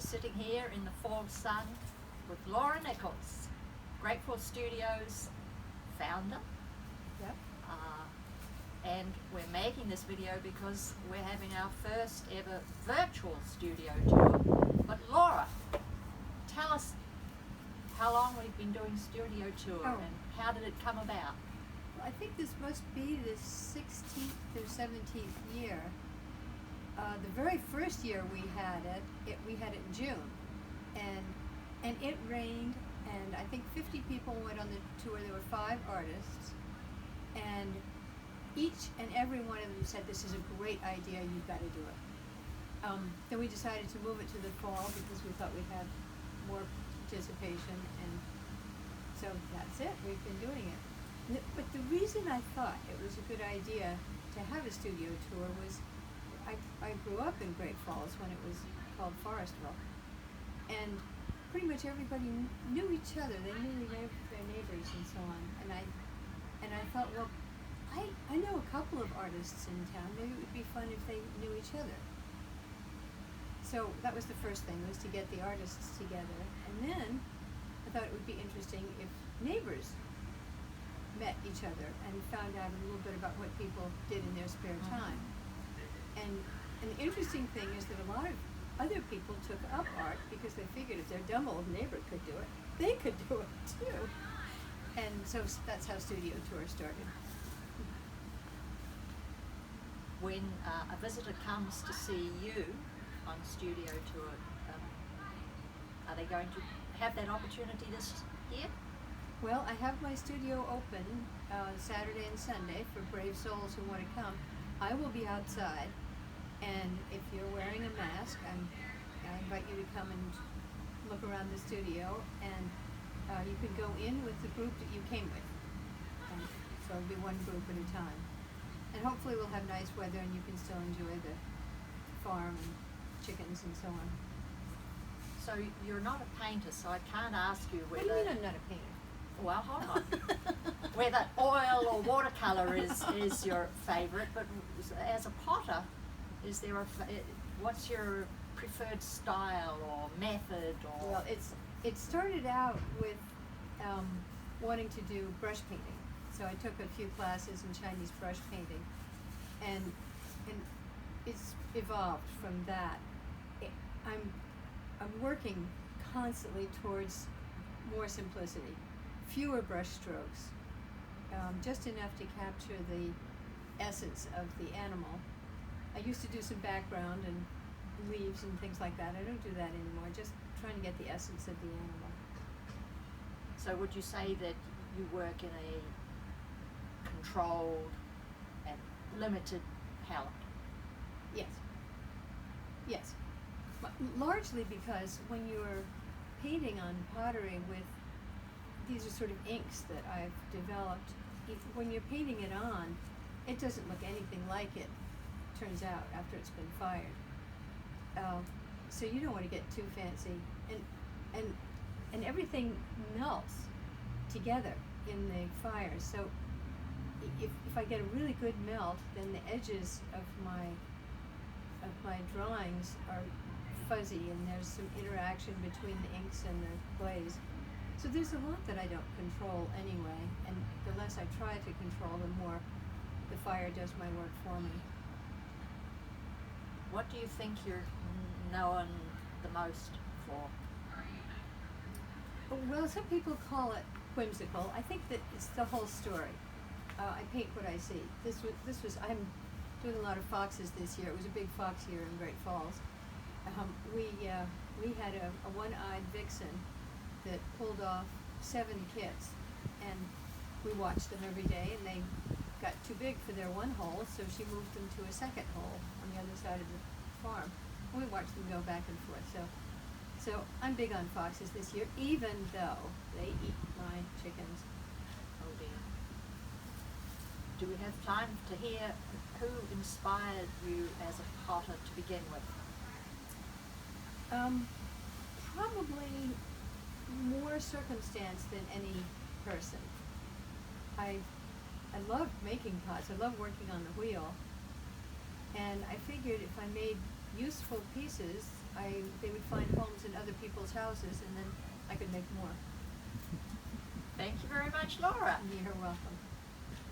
We're sitting here in the fall sun with Laura Nichols, Grateful Studios founder. Yep. And we're making this video because we're having our first ever virtual studio tour. But Laura, tell us how long we've been doing studio tour and how did it come about? Well, I think this must be the 16th or 17th year. The very first year we had it in June, and it rained, and I think 50 people went on the tour. There were 5 artists, and each and every one of them said, "This is a great idea, you've got to do it." Then we decided to move it to the fall because we thought we'd have more participation, and so that's it, we've been doing it. But the reason I thought it was a good idea to have a studio tour was I grew up in Great Falls when it was called Forestville, and pretty much everybody knew each other. They knew their neighbors and so on, and I thought, well, I know a couple of artists in town. Maybe it would be fun if they knew each other. So that was the first thing, was to get the artists together. And then I thought it would be interesting if neighbors met each other and found out a little bit about what people did in their spare time. And the interesting thing is that a lot of other people took up art because they figured if their dumb old neighbor could do it, they could do it too. And so that's how Studio Tour started. When a visitor comes to see you on studio tour, are they going to have that opportunity this year? Well, I have my studio open Saturday and Sunday for brave souls who want to come. I will be outside, and if you're wearing a mask, I invite you to come and look around the studio, and you can go in with the group that you came with. And so it'll be one group at a time. And hopefully we'll have nice weather and you can still enjoy the farm and chickens and so on. So you're not a painter, so I can't ask you whether... What do you mean I'm not a painter? Well, hold on. Whether oil or watercolor is your favorite, but as a potter, is there what's your preferred style or method? Or Well, it started out with wanting to do brush painting. So I took a few classes in Chinese brush painting, and it's evolved from that. I'm working constantly towards more simplicity, fewer brush strokes, just enough to capture the essence of the animal. I used to do some background and leaves and things like that. I don't do that anymore, just trying to get the essence of the animal. So would you say that you work in a controlled and limited palette? Yes. Yes. Largely because when you're painting on pottery with, these are sort of inks that I've developed, when you're painting it on, it doesn't look anything like it turns out after it's been fired. So you don't want to get too fancy, and everything melts together in the fire. So if I get a really good melt, then the edges of my drawings are fuzzy, and there's some interaction between the inks and the glaze. So there's a lot that I don't control anyway, and the less I try to control, the more the fire does my work for me. What do you think you're known the most for? Well, some people call it whimsical. I think that it's the whole story. I paint what I see. I'm doing a lot of foxes this year. It was a big fox year in Great Falls. We had a one-eyed vixen that pulled off 7 kits, and we watched them every day, and they got too big for their one hole, so she moved them to a second hole on the other side of the farm. And we watched them go back and forth. So I'm big on foxes this year, even though they eat my chickens. Oh dear. Do we have time to hear who inspired you as a potter to begin with? Probably more circumstance than any person. I love making pots. I love working on the wheel. And I figured if I made useful pieces, they would find homes in other people's houses, and then I could make more. Thank you very much, Laura. You're welcome.